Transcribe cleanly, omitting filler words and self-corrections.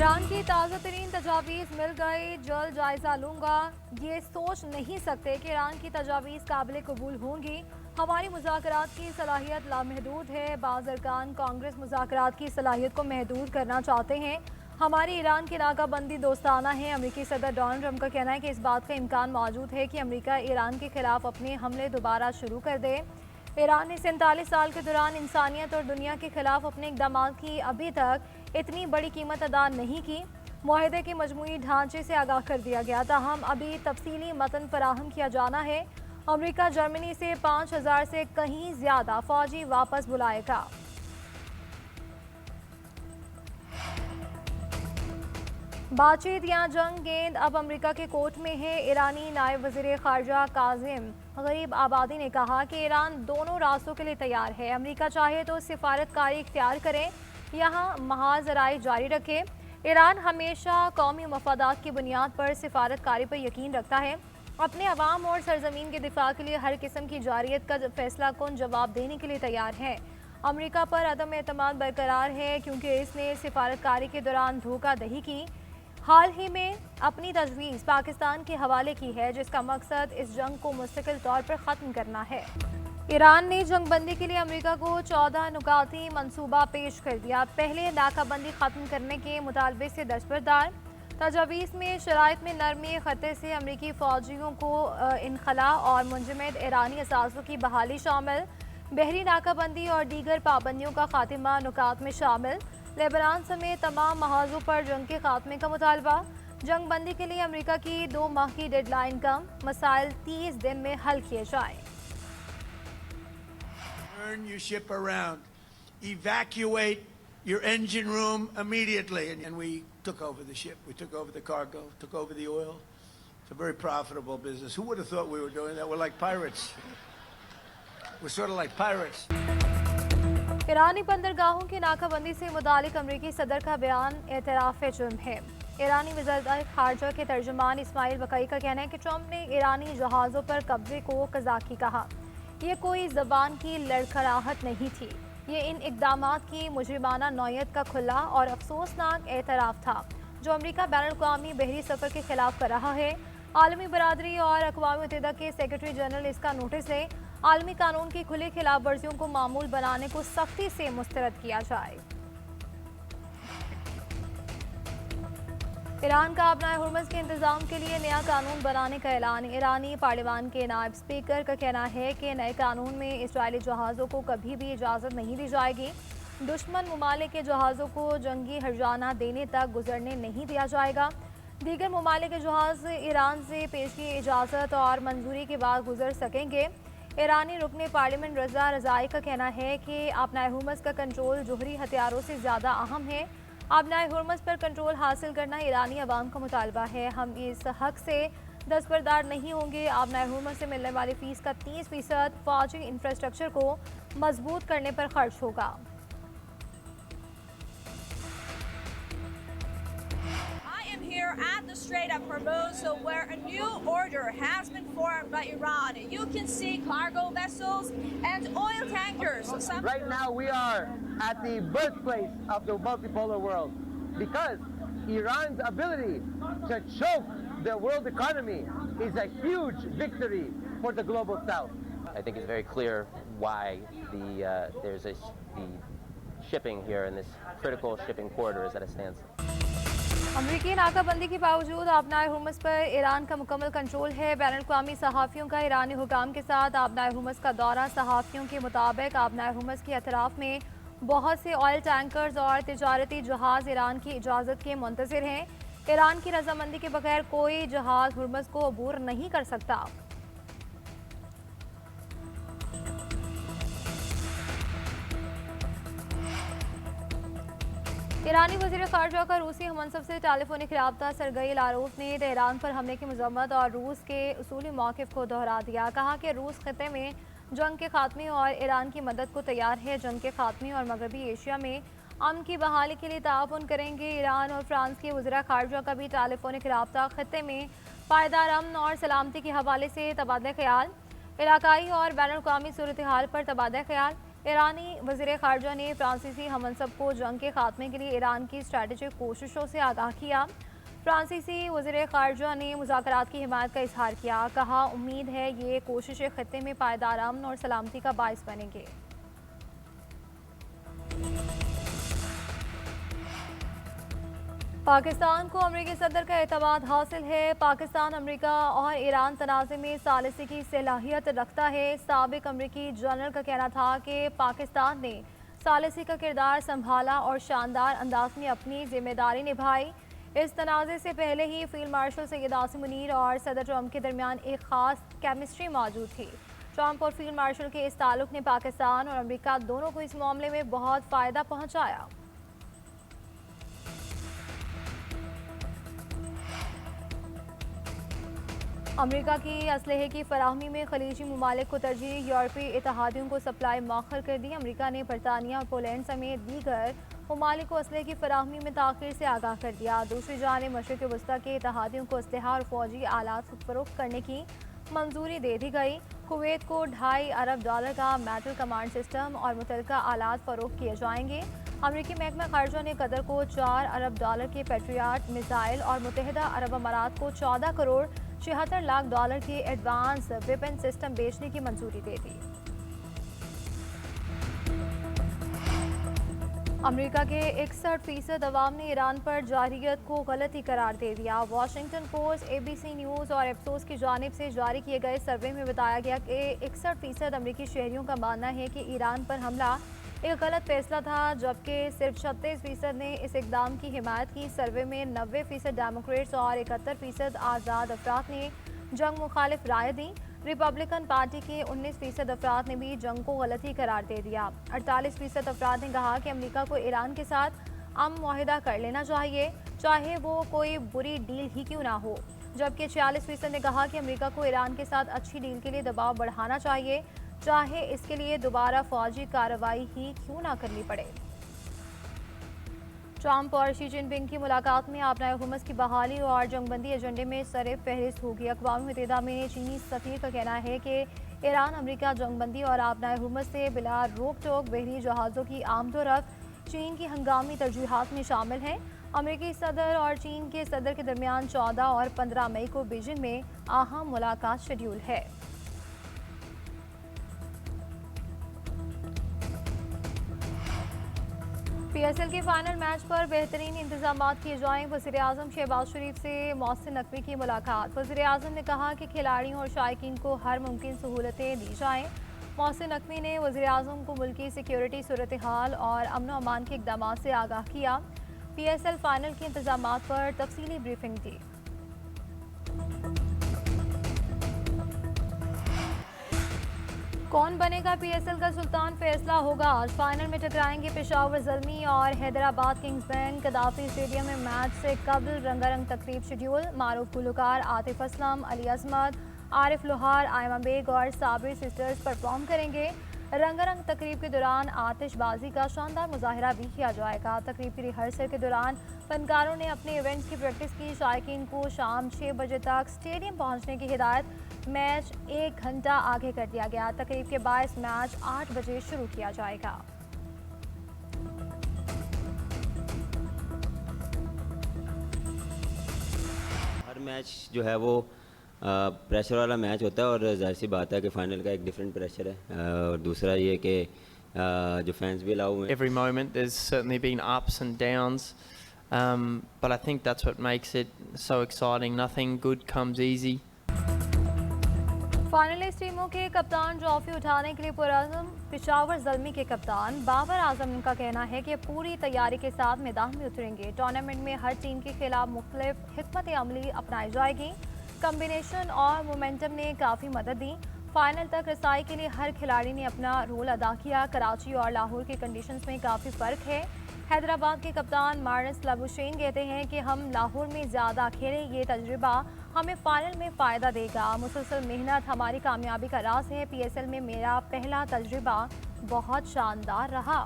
Iran की ताज़ा तरीन तजावीज़ मिल गई, जल्द जायजा लूंगा। ये सोच नहीं सकते कि ईरान की तजावीज़ काबिल कबूल होंगी। हमारी मुज़ाकरात की सलाहियत लामहदूद है। बाज़ अरकान कांग्रेस मुज़ाकरात की सलाहियत को महदूद करना चाहते हैं। हमारी ईरान की नाकाबंदी दोस्ताना है। अमरीकी सदर डोनाल्ड ट्रंप का कहना है कि इस बात का इम्कान मौजूद है कि अमरीका ईरान के खिलाफ अपने हमले दोबारा शुरू कर दे। ईरान ने 47 साल के दौरान इंसानियत और दुनिया के खिलाफ अपने इकदाम की अभी तक इतनी बड़ी कीमत अदा नहीं की। मुआहदे के मजमूई ढांचे से आगाह कर दिया गया था, हम अभी तफसीली मतन फराहम किया जाना है। अमरीका जर्मनी से 5000 से कहीं ज्यादा फौजी वापस बुलाएगा। बातचीत या जंग गेंद अब अमेरिका के कोर्ट में है। ईरानी नायब वज़ीर ख़ारजा काज़िम गरीब आबादी ने कहा कि ईरान दोनों रास्तों के लिए तैयार है। अमेरिका चाहे तो सिफारतकारी इख्तियार करें, यहाँ महाज ज़राए जारी रखे। ईरान हमेशा कौमी मफादात की बुनियाद पर सिफारतकारी पर यकीन रखता है। अपने अवाम और सरजमीन के दिफा के लिए हर किस्म की जारियत का फैसला कौन जवाब देने के लिए तैयार है। अमेरिका पर अदम एतमाद बरकरार है क्योंकि इसने सिफारतकारी के दौरान धोखाधड़ी की। हाल ही में अपनी तजवीज़ पाकिस्तान के हवाले की है, जिसका मकसद इस जंग को मुस्तकिल तौर पर ख़त्म करना है। ईरान ने जंगबंदी के लिए अमेरिका को 14 नुकाती मनसूबा पेश कर दिया। पहले नाकाबंदी ख़त्म करने के मुतालबे से दस्तबरदार। तजावीज़ में शराइत में नरमी खतरे से अमरीकी फ़ौजियों को इनखला और मुंजमद ईरानी असासों की बहाली शामिल। बहरी नाकाबंदी और दीगर पाबंदियों का खात्मा नुकात में शामिल। लेबनान समेत तमाम महाजों पर जंग के खात्मे का मुतालबा। जंग बंदी के लिए अमेरिका की 2 माह की डेडलाइन कम। मसाइल 30 दिन में हल किए जाएं। Turn your ship around. Evacuate your engine room immediately. And we took over the ship. We took over the cargo, took over the oil. It's a very profitable business. Who would have thought we were doing that? We're like pirates. We're sort of like pirates. ईरानी बंदरगाहों की नाकाबंदी से मुतालिक अमरीकी सदर का बयान एतराफ़ जुर्म है। ईरानी वज़ीर ख़ारजा के तर्जुमान इस्माइल बकई का कहना है कि ट्रंप ने ईरानी जहाज़ों पर कब्जे को कज़ाकी कहा। ये कोई ज़बान की लड़खड़ाहट नहीं थी, ये इन इक़दामात की मुजरिमाना नौयत का खुला और अफसोसनाक एतराफ़ था जो अमरीका बैनुल-अक़वामी बहरी सफ़र के खिलाफ कर रहा है। आलमी बरादरी और अक़वाम मुत्तहिदा के सेक्रेटरी जनरल इसका नोटिस है। आलमी कानून की खुली खिलाफ वर्जियों को मामूल बनाने को सख्ती से मुस्तरद किया जाए। ईरान का अपना हुर्मुज़ के इंतजाम के लिए नया कानून बनाने का ऐलान। ईरानी पार्लियामान के नायब स्पीकर का कहना है कि नए कानून में इजरायली जहाज़ों को कभी भी इजाज़त नहीं दी जाएगी। दुश्मन ममालिक के जहाज़ों को जंगी हर्जाना देने तक गुजरने नहीं दिया जाएगा। दीगर ममालिक के जहाज़ ईरान से पेशगी इजाज़त और मंजूरी के बाद गुजर सकेंगे। ईरानी रुकने पार्लियामेंट रज़ा रज़ाई का कहना है कि अपना हुर्मुज़ का कंट्रोल जोहरी हथियारों से ज़्यादा अहम है। अपना हुर्मुज़ पर कंट्रोल हासिल करना ईरानी अवाम का मुतालबा है। हम इस हक से दस्तबरदार नहीं होंगे। अपना हुर्मुज़ से मिलने वाली फ़ीस का 30% फ़ौजी इंफ्रास्ट्रक्चर को मजबूत करने पर खर्च होगा। Here at the Strait of Hormuz, where a new order has been formed by Iran. You can see cargo vessels and oil tankers. Right now we are at the birthplace of the multipolar world because Iran's ability to choke the world economy is a huge victory for the global south. I think it's very clear why there's the shipping here in this critical shipping corridor is at a standstill. अमरीकी नाकाबंदी के बावजूद आबनाए Hormuz पर Iran का मुकम्मल control है। बैनुल-अक़वामी सहाफ़ियों का ईरानी हुकाम के साथ आबनाए हुर्मुज़ का दौरा। सहाफ़ियों के मुताबिक आबनाए हुर्मुज़ के अतराफ़ में बहुत से ऑयल टैंकर्स और तिजारती जहाज़ ईरान की इजाज़त के मुंतज़िर हैं। ईरान की रजामंदी के बगैर कोई जहाज़ हुर्मुज़ को अबूर नहीं कर सकता। ईरानी वज़ीर ख़ारजा का रूसी हममंसब से टेलीफोनिक रब्ता सरगई लारोफ ने तेहरान पर हमले की मज़म्मत और रूस के उसूली मौक़िफ़ को दोहरा दिया। कहा कि रूस ख़ित्ते में जंग के ख़ात्मे और ईरान की मदद को तैयार है। जंग के ख़ात्मे और मगरबी एशिया में अमन की बहाली के लिए ताउन करेंगे। ईरान और फ्रांस के वज़ीर ख़ारजा का भी टेलीफोनिक रब्ता ख़ित्ते में पायदार अमन और सलामती के हवाले से तबादला ख्याल। इलाकाई और बैनुल-अक़वामी सूरत हाल पर तबादला ख्याल। ईरानी वज़ीर ख़ारजा ने फ्रांसीसी हममनसब को जंग के खात्मे के लिए ईरान की स्ट्रेटेजिक कोशिशों से आगाह किया। फ्रांसीसी वज़ीर ख़ारजा ने मुज़ाकरात की हिमायत का इजहार किया। कहा, उम्मीद है ये कोशिशें खित्ते में पायदार अमन और सलामती का बाइस बनेंगे। पाकिस्तान को अमरीकी सदर का एतमाद हासिल है। पाकिस्तान अमरीका और ईरान तनाज़े में सालिसी की सलाहियत रखता है। साबिक अमरीकी जनरल का कहना था कि पाकिस्तान ने सालिसी का किरदार संभाला और शानदार अंदाज में अपनी जिम्मेदारी निभाई। इस तनाज़े से पहले ही फील्ड मार्शल सैयद आसिम मुनीर और सदर ट्रंप के दरमियान एक ख़ास केमिस्ट्री मौजूद थी। ट्रंप और फील्ड मार्शल के इस ताल्लुक़ ने पाकिस्तान और अमरीका दोनों को इस मामले में बहुत फ़ायदा पहुँचाया। अमरीका की असलहे की फराहमी में खलीजी ममालिक को तरजीह, यूरोपीय इत्तेहादियों को सप्लाई मौखर कर दी। अमरीका ने बरतानिया और पोलैंड समेत दीगर ममालिक को असलहे की फराहमी में ताख़ीर से आगाह कर दिया। दूसरी जानिब मशरिक़ वस्ता के इत्तेहादियों को असलहा और फौजी आलात फ़रोख्त करने की मंजूरी दे दी गई। कुवैत को $2.5 अरब का मेटल कमांड सिस्टम और मुतल्लिका आलात फ़रोख्त किए जाएंगे। अमरीकी महकमा ख़ारजा ने कतर को $4 अरब के पेट्रियाट मिसाइल और मुत्तहिदा अरब अमारात को $14 करोड़ 76 लाख के एडवांस वेपन सिस्टम बेचने की मंजूरी दे दी। अमेरिका के 61% अवाम ने ईरान पर जारहियत को गलती करार दे दिया। वाशिंगटन पोस्ट, ABC न्यूज़ और एप्सोस की जानिब से जारी किए गए सर्वे में बताया गया कि 61% अमरीकी शहरियों का मानना है कि ईरान पर हमला एक गलत फैसला था, जबकि सिर्फ 36% ने इस इकदाम की हिमायत की। सर्वे में 90% डेमोक्रेट्स और 71% आज़ाद अफराद ने जंग मुखालिफ राय दी। रिपब्लिकन पार्टी के 19% अफराद ने भी जंग को गलती करार दे दिया। 48% अफराद ने कहा कि अमेरिका को ईरान के साथ अमन मुआहिदा कर लेना चाहिए, चाहे वो कोई बुरी डील ही क्यों ना हो, जबकि 46% ने कहा कि अमेरिका को ईरान के साथ अच्छी डील के लिए दबाव बढ़ाना चाहिए, चाहे इसके लिए दोबारा फौजी कार्रवाई ही क्यों ना करनी पड़े। ट्रंप और शी जिनपिंग की मुलाकात में आपनाए हुकूमत की बहाली और जंगबंदी एजेंडे में सर फहरिस्त होगी। अक़वाम मुत्तहिदा में चीनी सफ़ीर का कहना है कि ईरान अमेरिका जंगबंदी और आपनाए हुकूमत से बिला रोक टोक बहरी जहाज़ों की आमदोरफ्त चीन की हंगामी तरजीहात में शामिल है। अमेरिकी सदर और चीन के सदर के दरमियान 14 और 15 मई को बीजिंग में अहम मुलाकात शेड्यूल है। PSL के फाइनल मैच पर बेहतरीन इंतजाम किए जाएं। वज़ीर-ए-आज़म शहबाज शरीफ से मोहसिन नकवी की मुलाकात। वज़ीर-ए-आज़म ने कहा कि खिलाड़ियों और शायकीन को हर मुमकिन सहूलतें दी जाएं। मोहसिन नकवी ने वज़ीर-ए-आज़म को मुल्की सिक्योरिटी सूरत हाल और अमन व अमान के इक़दामात से आगाह किया। PSL फाइनल के इंतजामात पर तफसीली ब्रीफिंग दी। कौन बनेगा PSL का सुल्तान, फैसला होगा आज। फाइनल में टकराएंगे पेशावर ज़ल्मी और हैदराबाद किंग्स बैंक। कदाफी स्टेडियम में मैच से कबल रंगारंग तकरीब शेड्यूल। मारूफ गुलकार आतिफ असलम, अली अजमत, आरिफ लोहार, आयमा बेग और साबिर सिस्टर्स परफॉर्म करेंगे। रंगारंग तकरीब के दौरान आतिशबाजी का शानदार मुजाहरा भी किया जाएगा। तकरीब की रिहर्सल के दौरान फनकारों ने अपने इवेंट्स की प्रैक्टिस की। शायकीन को शाम 6 बजे तक स्टेडियम पहुंचने की हिदायत। मैच 1 घंटा आगे कर दिया गया। तकरीब के बाद मैच 8 बजे शुरू किया जाएगा। हर मैच जो है वो प्रेशर वाला मैच होता है और जाहिर सी बात है कि फाइनल का एक डिफरेंट प्रेशर है और दूसरा ये कि जो फैंस भी अलाउ हैं। Every moment there's certainly been ups and downs, but I think that's what makes it so exciting. Nothing good comes easy. Finalist टीमों के कप्तान ट्रॉफी उठाने के लिए पुरअज़्म पेशावर ज़ल्मी के कप्तान बाबर आजम का कहना है कि पूरी तैयारी के साथ मैदान में उतरेंगे। टूर्नामेंट में हर टीम के खिलाफ मुख्तलिफ हिकमत अमली अपनाई जाएगी। कम्बिनेशन और मोमेंटम ने काफ़ी मदद दी। फाइनल तक रसाई के लिए हर खिलाड़ी ने अपना रोल अदा किया। कराची और लाहौर के कंडीशंस में काफ़ी फ़र्क है। हैदराबाद के कप्तान मार्नस लाबुशेन कहते हैं कि हम लाहौर में ज़्यादा खेले, ये तजुर्बा हमें फाइनल में फ़ायदा देगा। मुसलसल मेहनत हमारी कामयाबी का राज है। PSL में मेरा पहला तजुर्बा बहुत शानदार रहा।